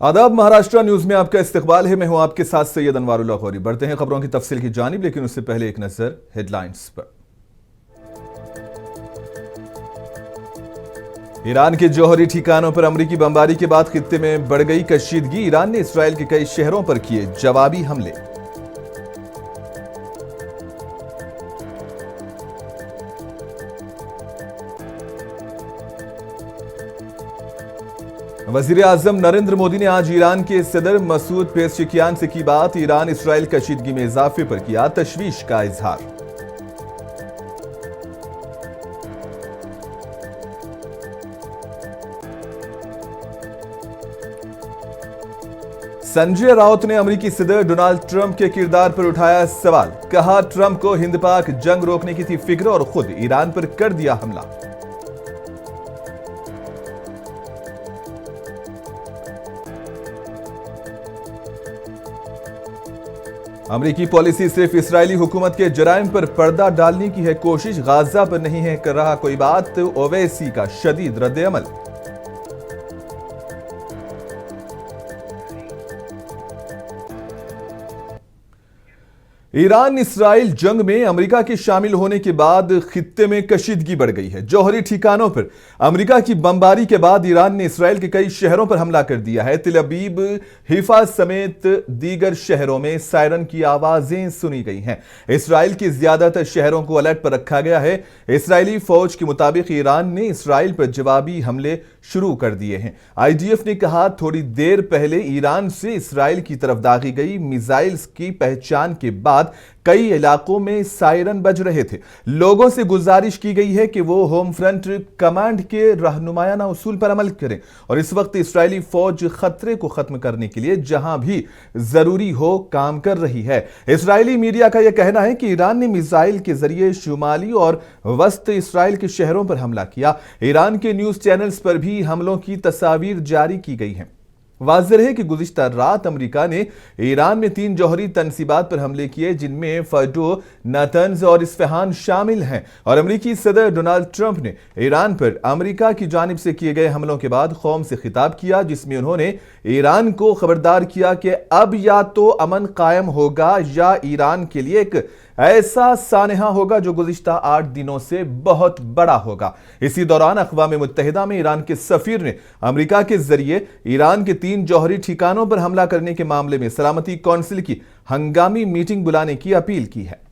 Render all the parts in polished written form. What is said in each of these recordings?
आदाब, महाराष्ट्र न्यूज में आपका इस्तकबाल है। मैं हूं आपके साथ सैयद अनवारुल्लाह गौरी। बढ़ते हैं खबरों की तफसील की जानिब, लेकिन उससे पहले एक नजर हेडलाइंस पर। ईरान के जौहरी ठिकानों पर अमरीकी बमबारी के बाद खित्ते में बढ़ गई कशीदगी। ईरान ने इसराइल के कई शहरों पर किए जवाबी हमले। वजीर आजम नरेंद्र मोदी ने आज ईरान के सदर मसूद पेज़ेशकियान से की बात। ईरान इसराइल कशीदगी में इजाफे पर किया तशवीश का इजहार। संजय राउत ने अमेरिकी सदर डोनाल्ड ट्रंप के किरदार पर उठाया सवाल। कहा, ट्रंप को हिंद पाक जंग रोकने की थी फिक्र और खुद ईरान पर कर दिया हमला। अमेरिकी पॉलिसी सिर्फ इस्राएली हुकूमत के जराइम पर पर्दा डालने की है कोशिश। गाजा पर नहीं है कर रहा कोई बात, ओवैसी का शदीद रद्द-ए-अमल। ईरान इसराइल जंग में अमेरिका के शामिल होने के बाद खित्ते में कशीदगी बढ़ गई है। जौहरी ठिकानों पर अमेरिका की बमबारी के बाद ईरान ने इसराइल के कई शहरों पर हमला कर दिया है। तेल अवीव, हिफा समेत दीगर शहरों में सायरन की आवाजें सुनी गई हैं। इसराइल के ज्यादातर शहरों को अलर्ट पर रखा गया है। इसराइली फौज के मुताबिक ईरान ने इसराइल पर जवाबी हमले शुरू कर दिए हैं। आईडीएफ ने कहा, थोड़ी देर पहले ईरान से इसराइल की तरफ दागी गई मिसाइल्स की पहचान के बाद कई इलाकों में सायरन बज रहे थे। लोगों से गुजारिश की गई है कि वो होम फ्रंट कमांड के रहनुमायाना उसूल पर अमल करें और इस वक्त इस्राएली फौज खतरे को खत्म करने के लिए जहां भी जरूरी हो काम कर रही है। इस्राएली मीडिया का यह कहना है कि ईरान ने मिसाइल के जरिए शुमाली और वस्त इसराइल के शहरों पर हमला किया। ईरान के न्यूज चैनल्स पर भी हमलों की तस्वीर जारी की गई हैं। वाज़ेह है कि गुज़िश्ता रात अमेरिका ने ईरान में 3 जौहरी तनसीबात पर हमले किए, जिनमें फर्डो, नातंज और इस्फहान शामिल हैं। और अमेरिकी सदर डोनाल्ड ट्रंप ने ईरान पर अमेरिका की जानिब से किए गए हमलों के बाद कौम से खिताब किया, जिसमें उन्होंने ईरान को खबरदार किया कि अब या तो अमन कायम होगा या ईरान के लिए एक ऐसा सानहा होगा जो गुज़िश्ता 8 दिनों से बहुत बड़ा होगा। इसी दौरान अक़वाम मुत्तहिदा में ईरान के सफीर ने अमेरिका के जरिए ईरान के 3 जौहरी ठिकानों पर हमला करने के मामले में सलामती कौंसिल की हंगामी मीटिंग बुलाने की अपील की है।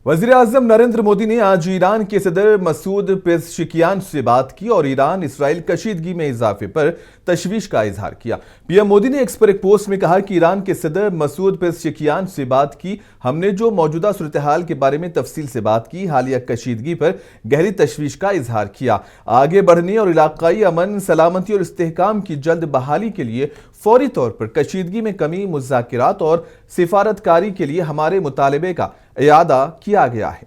वज़ीर आज़म नरेंद्र मोदी ने आज ईरान के सदर मसूद पेज़ेशकियान से बात की और ईरान इसराइल कशीदगी में इजाफे पर तशवीश का इजहार किया। पीएम मोदी ने एक्स पर एक पोस्ट में कहा कि ईरान के सदर मसूद पेज़ेशकियान से बात की। हमने जो मौजूदा सूरत हाल के बारे में तफसील से बात की, हालिया कशीदगी पर गहरी तशवीश का इजहार किया। आगे बढ़ने और इलाकाई अमन, सलामती और इस्तेहकाम की जल्द बहाली के लिए फौरी तौर पर कशीदगी में कमी, मुज़ाकिरात और सिफारतकारी के लिए हमारे मुतालबे का इयादा किया गया है।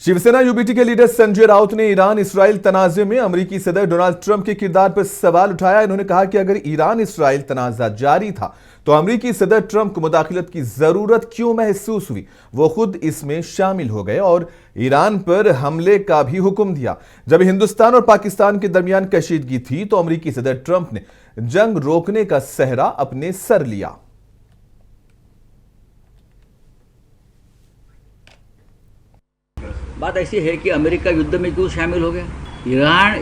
शिवसेना यूबीटी के लीडर संजय राउत ने ईरान इसराइल तनाज़े में अमेरिकी सदर डोनाल्ड ट्रंप के किरदार पर सवाल उठाया। इन्होंने कहा कि अगर ईरान इसराइल तनाज़ा जारी था तो अमेरिकी सदर ट्रंप को मुदाखलत की जरूरत क्यों महसूस हुई। वो खुद इसमें शामिल हो गए और ईरान पर हमले का भी हुक्म दिया। जब हिंदुस्तान और पाकिस्तान के दरमियान कशीदगी थी तो अमेरिकी सदर ट्रंप ने जंग रोकने का सहरा अपने सर लिया। बात ऐसी है कि अमेरिका युद्ध में क्यों शामिल हो गया।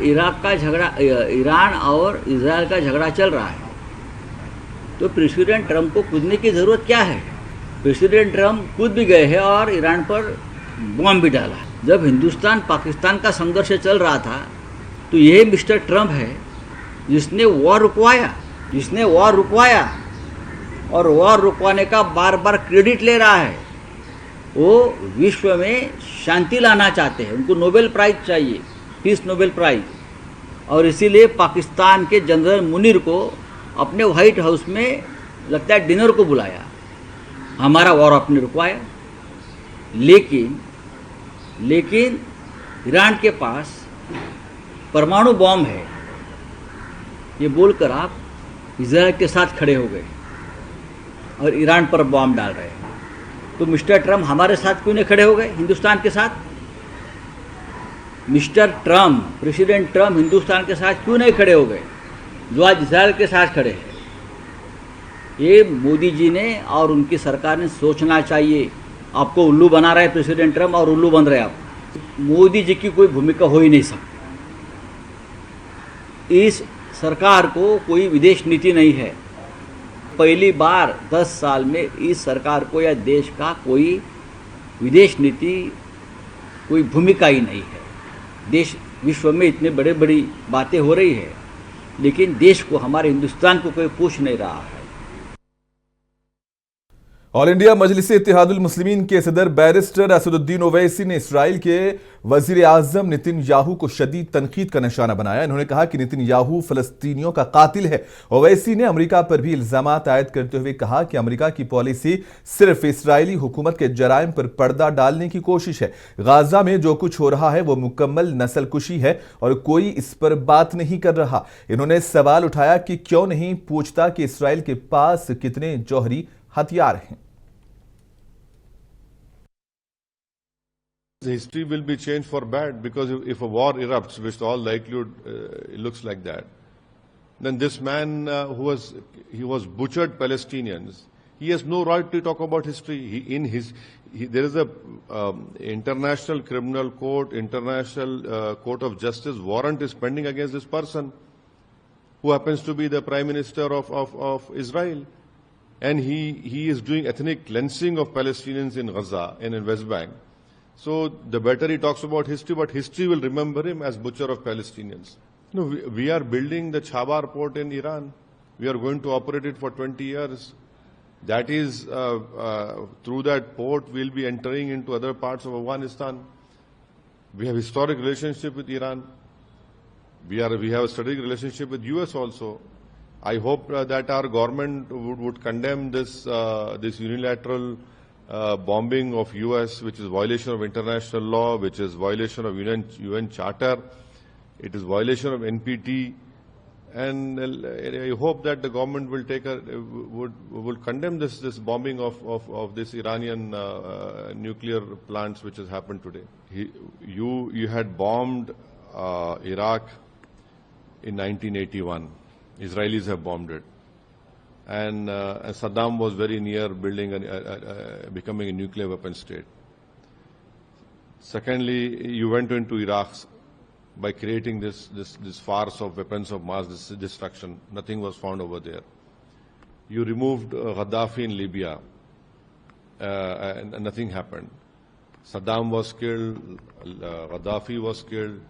इराक का झगड़ा, ईरान और इजराइल का झगड़ा चल रहा है, तो प्रेसिडेंट ट्रंप को कूदने की ज़रूरत क्या है। प्रेसिडेंट ट्रंप कूद भी गए हैं और ईरान पर बॉम्ब भी डाला। जब हिंदुस्तान पाकिस्तान का संघर्ष चल रहा था तो ये मिस्टर ट्रंप है जिसने वॉर रुकवाया और वॉर रुकवाने का बार बार क्रेडिट ले रहा है। वो विश्व में शांति लाना चाहते हैं, उनको नोबेल प्राइज़ चाहिए, पीस नोबेल प्राइज़। और इसीलिए पाकिस्तान के जनरल मुनीर को अपने व्हाइट हाउस में लगता है डिनर को बुलाया। हमारा वॉर आपने रुकवाया, लेकिन ईरान के पास परमाणु बॉम्ब है, ये बोलकर आप इजराइल के साथ खड़े हो गए और ईरान पर बॉम्ब डाल रहे हैं। तो मिस्टर ट्रम्प हमारे साथ क्यों नहीं खड़े हो गए, हिंदुस्तान के साथ? Mister Trump, president Trump Hindustan के साथ क्यों नहीं खड़े हो गए, जो आज इजराइल के साथ खड़े हैं? ये मोदी जी ने और उनकी सरकार ने सोचना चाहिए। आपको उल्लू बना रहा है प्रेसिडेंट ट्रम्प और उल्लू बन रहे हैं आप। मोदी जी की कोई भूमिका हो ही नहीं सकती। इस सरकार को कोई विदेश नीति नहीं है। पहली बार 10 साल में इस सरकार को या देश का कोई विदेश नीति, कोई भूमिका ही नहीं है। देश, विश्व में इतने बड़े बड़ी बातें हो रही है, लेकिन देश को, हमारे हिंदुस्तान को कोई पूछ नहीं रहा है। ऑल इंडिया मजलिस इत्तेहादुल मुस्लिमीन के सदर बैरिस्टर असदुद्दीन ओवैसी ने इसराइल के वजीर आजम नेतन्याहू को शदीद तनकीद का निशाना बनाया। इन्होंने कहा कि नेतन्याहू फलस्तीनियों का कातिल है। ओवैसी ने अमेरिका पर भी इल्जामात आयद करते हुए कहा कि अमेरिका की पॉलिसी सिर्फ इसराइली हुकूमत के जराइम पर पर्दा डालने की कोशिश है। गाजा में जो कुछ हो रहा है वो मुकम्मल नस्लकुशी है और कोई इस पर बात नहीं कर रहा। इन्होंने सवाल उठाया कि क्यों नहीं पूछता कि इसराइल के पास कितने जौहरी हथियार हैं। The history will be changed for bad, because if a war erupts, which all likelihood looks like that, then this man he was butchered Palestinians. He has no right to talk about history. There is a international criminal court, international court of justice warrant is pending against this person, who happens to be the Prime Minister of Israel, and he is doing ethnic cleansing of Palestinians in Gaza and in West Bank. So the better he talks about history, but history will remember him as butcher of Palestinians. You know, we are building the Chabar port in Iran. We are going to operate it for 20 years. That is, through that port, we'll be entering into other parts of Afghanistan. We have historic relationship with Iran. We have a strategic relationship with US also. I hope that our government would condemn this unilateral bombing of US, which is violation of international law, which is violation of UN Charter. It is violation of NPT, and I hope that the government will will condemn this bombing of this Iranian nuclear plants which has happened today. You had bombed Iraq in 1981. Israelis have bombed it. And Saddam was very near building becoming a nuclear weapon state. Secondly, you went into Iraq by creating this farce of weapons of mass destruction. Nothing was found over there. You removed Gaddafi in Libya, and nothing happened. Saddam was killed, Gaddafi was killed.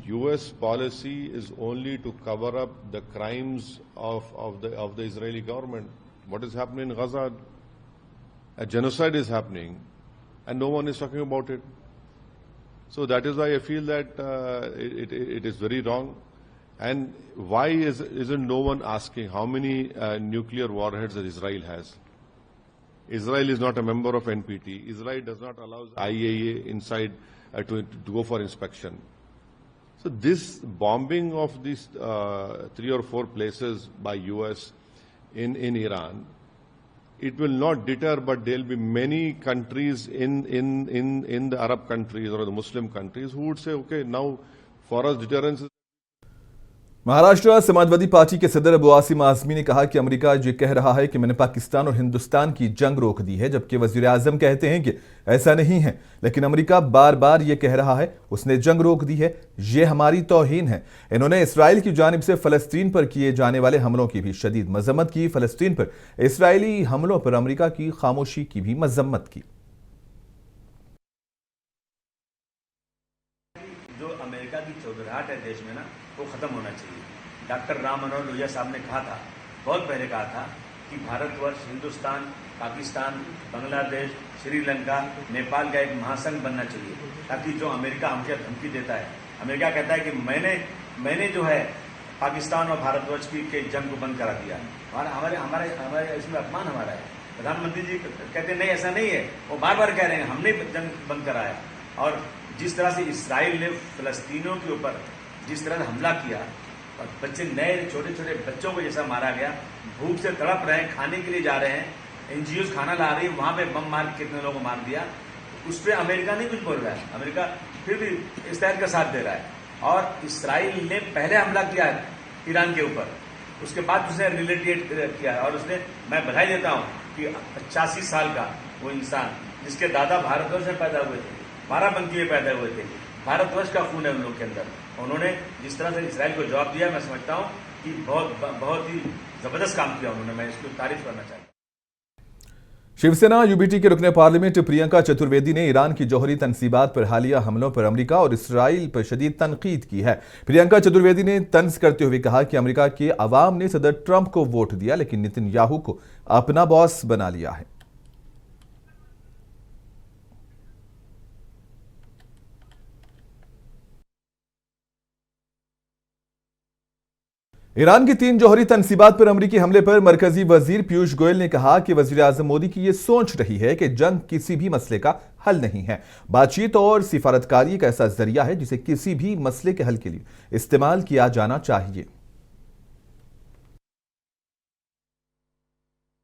US policy is only to cover up the crimes of the Israeli government. What is happening in Gaza? A genocide is happening, and no one is talking about it. So that is why I feel that it is very wrong. And why isn't no one asking how many nuclear warheads that Israel has? Israel is not a member of NPT. Israel does not allow IAEA inside to go for inspection. So this bombing of these 3 or 4 places by US in Iran, it will not deter, but there will be many countries in the Arab countries or the Muslim countries who would say, okay, now for us deterrence is... Maharashtra Samajwadi party के सदर अबू आसिम आजमी ने कहा कि America ये कह रहा है कि मैंने पाकिस्तान और हिंदुस्तान की जंग रोक दी है, जबकि वजीर आजम कहते हैं कि ऐसा नहीं है। लेकिन अमेरिका बार बार ये कह रहा है उसने जंग रोक दी है, ये हमारी तौहीन है। इन्होंने इसराइल की जानिब से फलस्तीन पर किए जाने वाले हमलों की भी शदीद मजम्मत की। फलस्तीन पर इसराइली हमलों पर अमेरिका की खामोशी की भी मजम्मत की। जो अमेरिका की चौधराहट है देश में ना, वो खत्म होना चाहिए। डॉक्टर राम मनोहर लोहिया साहब ने कहा था, बहुत पहले कहा था कि भारतवर्ष, हिंदुस्तान, पाकिस्तान, बांग्लादेश, श्रीलंका, नेपाल का एक महासंघ बनना चाहिए, ताकि जो अमेरिका हमसे धमकी देता है, अमेरिका कहता है कि मैंने जो है पाकिस्तान और भारतवर्ष की जंग को बंद करा दिया, हमारे इसमें अपमान हमारा है। प्रधानमंत्री जी कहते नहीं, ऐसा नहीं है, वो बार बार कह रहे हैं हमने जंग बंद कराया। और जिस तरह से इसराइल ने फलस्तीनियों के ऊपर जिस तरह से हमला किया और बच्चे, नए छोटे छोटे बच्चों को जैसा मारा गया, भूख से तड़प रहे हैं, खाने के लिए जा रहे हैं, एनजीओ खाना ला रही है, वहां पे बम मार के कितने लोगों को मार दिया, उस पर अमेरिका नहीं कुछ बोल रहा है। अमेरिका फिर भी इसराइल का साथ दे रहा है। और इसराइल ने पहले हमला किया है ईरान के ऊपर, उसके बाद उसने रिलेटिएट किया है। और उसने, मैं बधाई देता हूं कि 85 साल का वो इंसान जिसके दादा भारतवर्ष में पैदा हुए थे, बाराबंकी में पैदा हुए थे, भारतवर्ष का खून है उन लोग के अंदर, उन्होंने जिस तरह से इसराइल को जवाब दिया, मैं समझता हूं कि बहुत ही जबरदस्त काम किया उन्होंने। मैं इसकी तारीफ करना चाहता हूं। शिवसेना यूबीटी के रुकने पार्लियामेंट प्रियंका चतुर्वेदी ने ईरान की जौहरी तनसीबात पर हालिया हमलों पर अमेरिका और इसराइल पर शदीद तनकीद की है। प्रियंका चतुर्वेदी ने तंज करते हुए कहा कि अमेरिका के अवाम ने सदर ट्रंप को वोट दिया, लेकिन नेतन्याहू को अपना बॉस बना लिया है। ईरान की 3 जौहरी तनसीबात पर अमेरिकी हमले पर मरकजी वजीर पीयूष गोयल ने कहा कि वजीर आजम मोदी की यह सोच रही है कि जंग किसी भी मसले का हल नहीं है। बातचीत और सिफारतकारी एक ऐसा जरिया है जिसे किसी भी मसले के हल के लिए इस्तेमाल किया जाना चाहिए।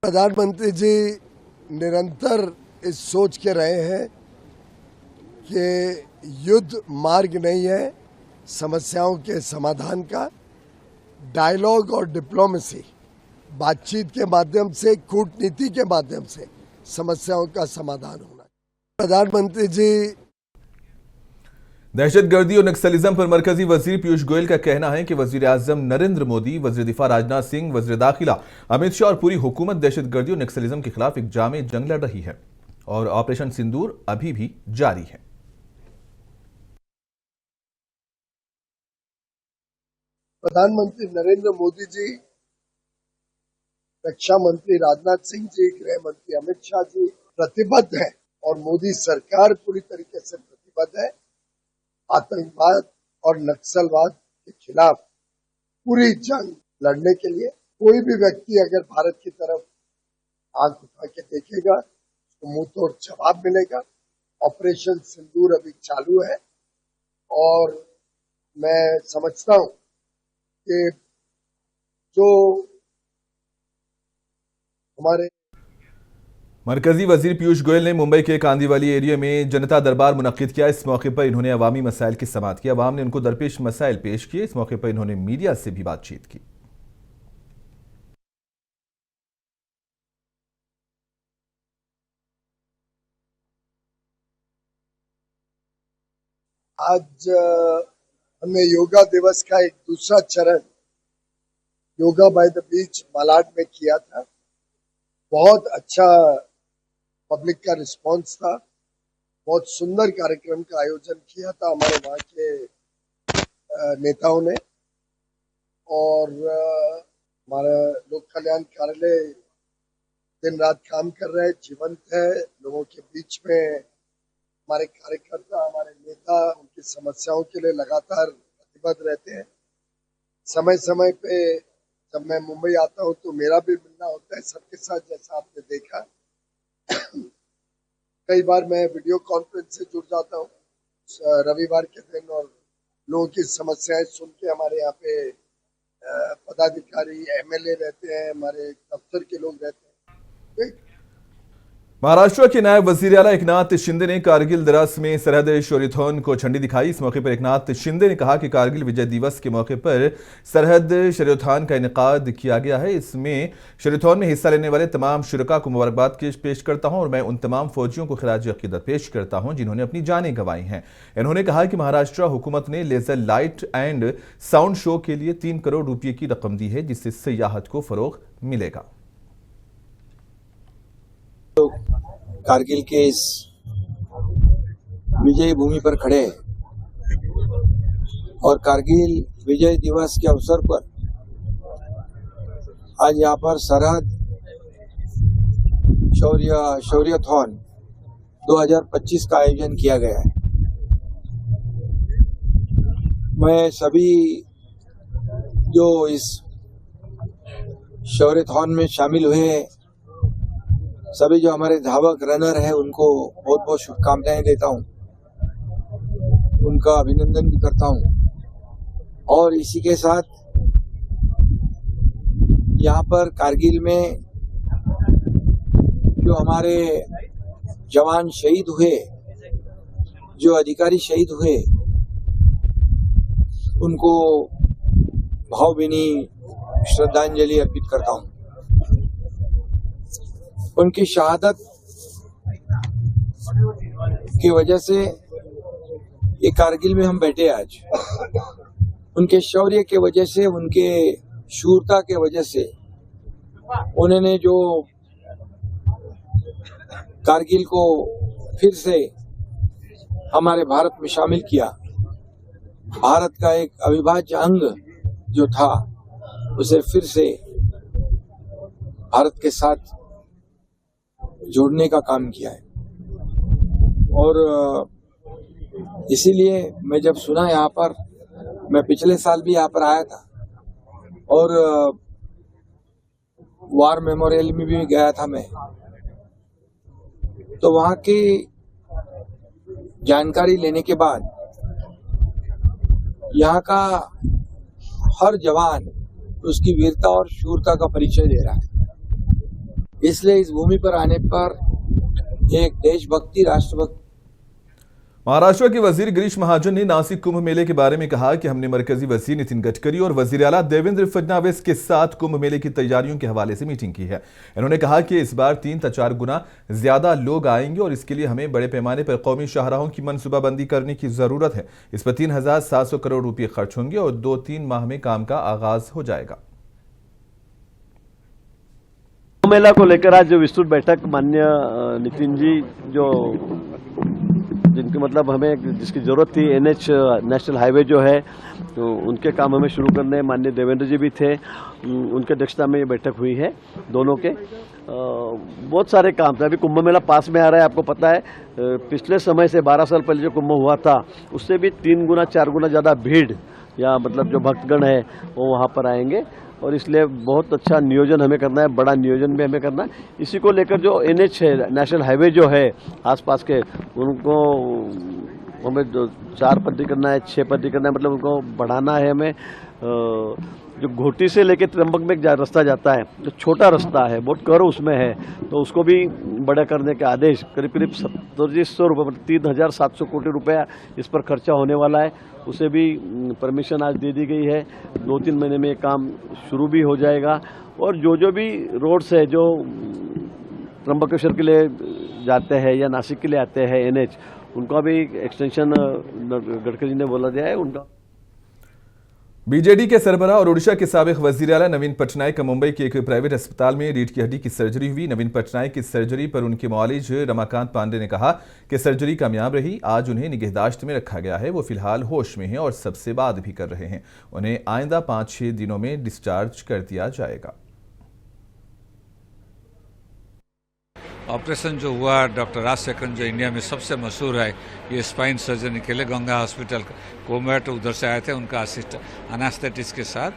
प्रधानमंत्री जी निरंतर इस सोच के रहे हैं कि युद्ध मार्ग नहीं है समस्याओं के समाधान का। डायलॉग और डिप्लोमेसी, बातचीत के माध्यम से, कूटनीति के माध्यम से समस्याओं का समाधान होना। प्रधानमंत्री जी दहशतगर्दी और नक्सलिज्म पर मरकजी वजीर पीयूष गोयल का कहना है कि वजीर आजम नरेंद्र मोदी, वजीर दिफा राजनाथ सिंह, वजीर दाखिला अमित शाह और पूरी हुकूमत दहशतगर्दी और नक्सलिज्म के खिलाफ एक जामे जंग लड़ रही है और ऑपरेशन सिंदूर अभी भी जारी है। प्रधानमंत्री नरेंद्र मोदी जी, रक्षा मंत्री राजनाथ सिंह जी, गृह मंत्री अमित शाह जी प्रतिबद्ध हैं और मोदी सरकार पूरी तरीके से प्रतिबद्ध है आतंकवाद और नक्सलवाद के खिलाफ पूरी जंग लड़ने के लिए। कोई भी व्यक्ति अगर भारत की तरफ आंख उठा के देखेगा तो मुंह तोड़ जवाब मिलेगा। ऑपरेशन सिंदूर अभी चालू है और मैं समझता हूं कि जो हमारे मरकजी वजीर पीयूष गोयल ने मुंबई के कांदीवली एरिया में जनता दरबार मुनक्किद किया। इस मौके पर इन्होंने अवामी मसाइल की समाअत की। अवाम ने उनको दरपेश मसाइल पेश किए। इस मौके पर इन्होंने मीडिया से भी बातचीत की। आज हमने योगा दिवस का एक दूसरा चरण yoga by the beach Malad में किया था। बहुत अच्छा पब्लिक का रिस्पांस था। बहुत सुंदर कार्यक्रम का आयोजन किया था हमारे वहाँ के नेताओं ने और हमारा लोक कल्याण कार्यालय दिन रात काम कर रहे हैं, जीवंत है। लोगों के बीच में हमारे कार्यकर्ता, हमारे नेता उनकी समस्याओं के लिए लगातार प्रतिबद्ध रहते हैं। समय समय पे जब मैं मुंबई आता हूं तो मेरा भी मिलना होता है सबके साथ, जैसा आपने देखा। कई बार मैं वीडियो कॉन्फ्रेंस से जुड़ जाता हूं रविवार के दिन और लोगों की समस्याएं सुन के। हमारे यहाँ पे पदाधिकारी, एमएलए रहते हैं, हमारे दफ्तर के लोग रहते हैं। महाराष्ट्र के नायब वजीर आला एकनाथ शिंदे ने कारगिल द्रास में सरहद शौर्यथॉन को झंडी दिखाई। इस मौके पर एकनाथ शिंदे ने कहा कि कारगिल विजय दिवस के मौके पर सरहद शौर्यथॉन का इनेकाद किया गया है। इसमें शौर्यथॉन में हिस्सा लेने वाले तमाम शुरका को मुबारकबाद पेश करता हूं और मैं उन तमाम फौजियों को खिराज अकीदत पेश करता हूं जिन्होंने अपनी जानें गंवाई हैं। इन्होंने कहा कि महाराष्ट्र हुकूमत ने laser light and sound show के लिए 3 करोड़ रुपये की रकम दी है, जिससे सियाहत को फरोग मिलेगा। कारगिल के इस विजय भूमि पर खड़े हैं और कारगिल विजय दिवस के अवसर पर आज यहाँ पर सरहद शौर्यथॉन 2025 का आयोजन किया गया है। मैं सभी जो इस शौर्यथॉन में शामिल हुए सभी जो हमारे धावक रनर हैं उनको बहुत बहुत शुभकामनाएं देता हूं, उनका अभिनंदन भी करता हूं। और इसी के साथ यहाँ पर कारगिल में जो हमारे जवान शहीद हुए, जो अधिकारी शहीद हुए, उनको भावभीनी श्रद्धांजलि अर्पित करता हूं। उनकी शहादत की वजह से ये कारगिल में हम बैठे आज। उनके शौर्य के वजह से, उनके शूरता के वजह से, उन्होंने जो कारगिल को फिर से हमारे भारत में शामिल किया, भारत का एक अविभाज्य अंग जो था, उसे फिर से भारत के साथ जोड़ने का काम किया है। और इसीलिए मैं जब सुना यहाँ पर, मैं पिछले साल भी यहाँ पर आया था और वार मेमोरियल में भी गया था मैं, तो वहाँ की जानकारी लेने के बाद यहाँ का हर जवान उसकी वीरता और शूरता का परिचय दे रहा है। इसलिए इस भूमि पर आने पर एक देशभक्ति, राष्ट्रभक्ति। महाराष्ट्र के वजीर गिरीश महाजन ने नासिक कुंभ मेले के बारे में कहा कि हमने मरकजी वजीर नितिन गडकरी और वजीर आला देवेंद्र फडणवीस के साथ कुंभ मेले की तैयारियों के हवाले से मीटिंग की है। इन्होंने कहा कि इस बार 3 से 4 गुना ज्यादा लोग आएंगे और इसके लिए हमें बड़े पैमाने पर कौमी शाहराहों की मनसूबाबंदी करने की जरूरत है। इस पर 3,700 करोड़ रुपये खर्च होंगे और 2-3 माह में काम का आगाज हो जाएगा। मेला को लेकर आज जो विस्तृत बैठक माननीय नितिन जी, जो जिनकी मतलब हमें जिसकी जरूरत थी, NH नेशनल हाईवे जो है, तो उनके काम हमें शुरू करने माननीय देवेंद्र जी भी थे, उनके अध्यक्षता में ये बैठक हुई है। दोनों के बहुत सारे काम थे। अभी कुंभ मेला पास में आ रहा है, आपको पता है पिछले समय से 12 साल पहले जो कुंभ हुआ था, उससे भी 3 गुना 4 गुना ज़्यादा भीड़ या मतलब जो भक्तगण है वो वहाँ पर आएंगे और इसलिए बहुत अच्छा नियोजन हमें करना है, बड़ा नियोजन भी हमें करना है। इसी को लेकर जो NH है, नेशनल हाईवे जो है आसपास के, उनको हमें जो 4 पट्टी करना है, 6 पट्टी करना है, मतलब उनको बढ़ाना है हमें। जो घोटी से लेके त्र्यंबक में एक रास्ता जाता है, जो छोटा रास्ता है, बहुत कर उसमें है, तो उसको भी बड़ा करने के आदेश, करीब 2700 रुपये, मतलब 3,700 कोटी रुपया इस पर खर्चा होने वाला है। उसे भी परमिशन आज दे दी गई है। 2-3 महीने में ये काम शुरू भी हो जाएगा। और जो भी रोड्स है जो त्र्यंबकेश्वर के लिए जाते हैं या नासिक के लिए आते हैं NH, उनका भी एक्सटेंशन गडकरी ने बोला दिया है उनका। बीजेडी के सरबराह और ओडिशा के साबिक वजीर आला नवीन पटनायक का मुंबई के एक प्राइवेट अस्पताल में रीढ़ की हड्डी की सर्जरी हुई। नवीन पटनायक की सर्जरी पर उनके मुआलिज रमाकांत पांडे ने कहा कि सर्जरी कामयाब रही। आज उन्हें निगहदाश्त में रखा गया है। वो फिलहाल होश में हैं और सबसे बात भी कर रहे हैं। उन्हें आइंदा 5-6 दिनों में डिस्चार्ज कर दिया जाएगा। ऑपरेशन जो हुआ डॉक्टर राजशेखरन, जो इंडिया में सबसे मशहूर है ये स्पाइन सर्जरी के लिए, गंगा हॉस्पिटल कोमेट उधर से आए थे, उनका अनेस्थेटिस्ट के साथ।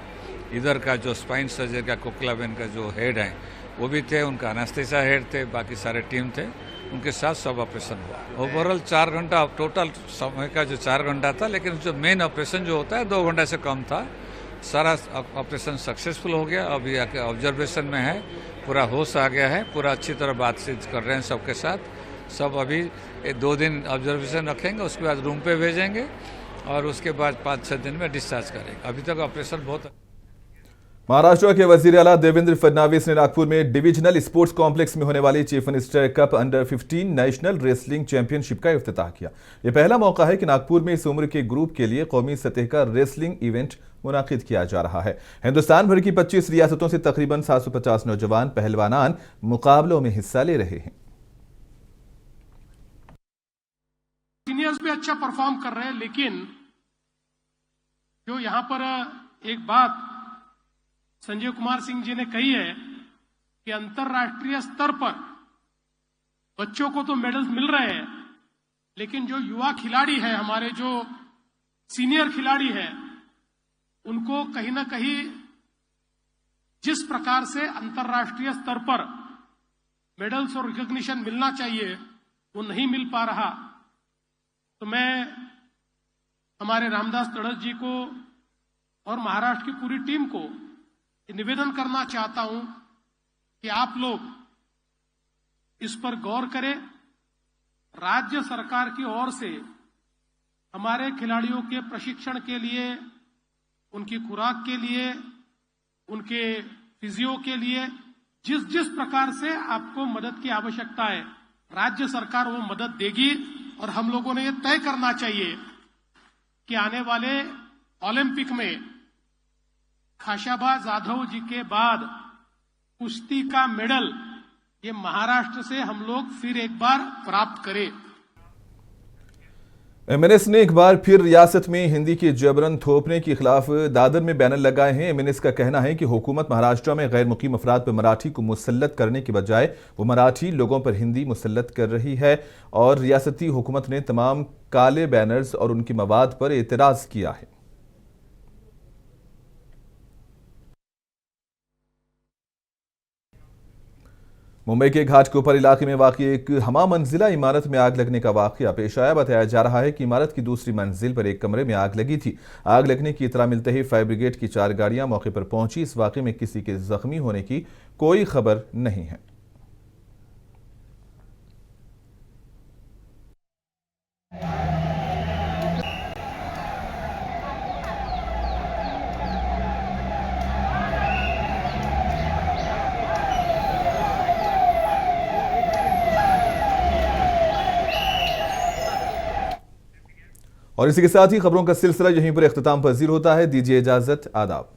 इधर का जो स्पाइन सर्जरी का कोकलाबेन का जो हेड है वो भी थे, उनका अनेस्थेसिया हेड थे, बाकी सारे टीम थे, उनके साथ सब ऑपरेशन हुआ। ओवरऑल 4 घंटा टोटल समय का जो 4 घंटा था, लेकिन जो मेन ऑपरेशन जो होता है 2 घंटा से कम था। सारा ऑपरेशन सक्सेसफुल हो गया। अभी आके ऑब्जर्वेशन में है, पूरा होश आ गया है, पूरा अच्छी तरह बातचीत कर रहे हैं सबके साथ। सब अभी 2 दिन ऑब्जर्वेशन रखेंगे, उसके बाद रूम पे भेजेंगे और उसके बाद 5-6 दिन में डिस्चार्ज करेंगे। अभी तक ऑपरेशन बहुत। महाराष्ट्र के वजीर आला देवेंद्र फडणवीस ने नागपुर में डिविजनल स्पोर्ट्स कॉम्प्लेक्स में होने वाली chief minister cup under 15 national wrestling championship का इफ्तिताह किया। यह पहला मौका है कि नागपुर में इस उम्र के ग्रुप के लिए कौमी सतह का रेसलिंग इवेंट मुनाकिद किया जा रहा है। हिंदुस्तान भर की 25 रियासतों से तकरीबन 750 नौजवान पहलवानान मुकाबलों में हिस्सा ले रहे हैं। सीनियर्स भी अच्छा परफॉर्म कर रहे हैं, लेकिन जो यहां पर एक बात संजय कुमार सिंह जी ने कही है कि अंतर्राष्ट्रीय स्तर पर बच्चों को तो मेडल्स मिल रहे हैं, लेकिन जो युवा खिलाड़ी है, हमारे जो सीनियर खिलाड़ी है, उनको कहीं ना कहीं जिस प्रकार से अंतर्राष्ट्रीय स्तर पर मेडल्स और रिकॉग्निशन मिलना चाहिए वो नहीं मिल पा रहा। तो मैं हमारे रामदास तड़स जी को और महाराष्ट्र की पूरी टीम को निवेदन करना चाहता हूं कि आप लोग इस पर गौर करे। राज्य सरकार की ओर से हमारे खिलाड़ियों के प्रशिक्षण के लिए, उनकी खुराक के लिए, उनके फिजियो के लिए जिस जिस प्रकार से आपको मदद की आवश्यकता है, राज्य सरकार वो मदद देगी। और हम लोगों ने ये तय करना चाहिए कि आने वाले ओलंपिक में खाशाबा जाधव जी के बाद कुश्ती का मेडल ये महाराष्ट्र से हम लोग फिर एक बार प्राप्त करें। एमएनएस ने एक बार फिर रियासत में हिंदी के जबरन थोपने के खिलाफ दादर में बैनर लगाए हैं। एमएनएस का कहना है कि हुकूमत महाराष्ट्र में गैर मुकीम अफराद पर मराठी को मुसल्लत करने के बजाय वो मराठी लोगों पर हिंदी मुसल्लत कर रही है और रियासती हुकूमत ने तमाम काले बैनर्स और उनकी मवाद पर एतराज किया है। मुंबई के घाटकोपर इलाके में वाक़ई एक हमा मंजिला इमारत में आग लगने का वाक़या पेश आया। बताया जा रहा है कि इमारत की दूसरी मंजिल पर एक कमरे में आग लगी थी। आग लगने की इतला मिलते ही फायर ब्रिगेड की 4 गाड़ियां मौके पर पहुंची। इस वाक़े में किसी के जख्मी होने की कोई खबर नहीं है। और इसी के साथ ही खबरों का सिलसिला यहीं पर इख्तिताम पजीर होता है। दीजिए इजाजत, आदाब।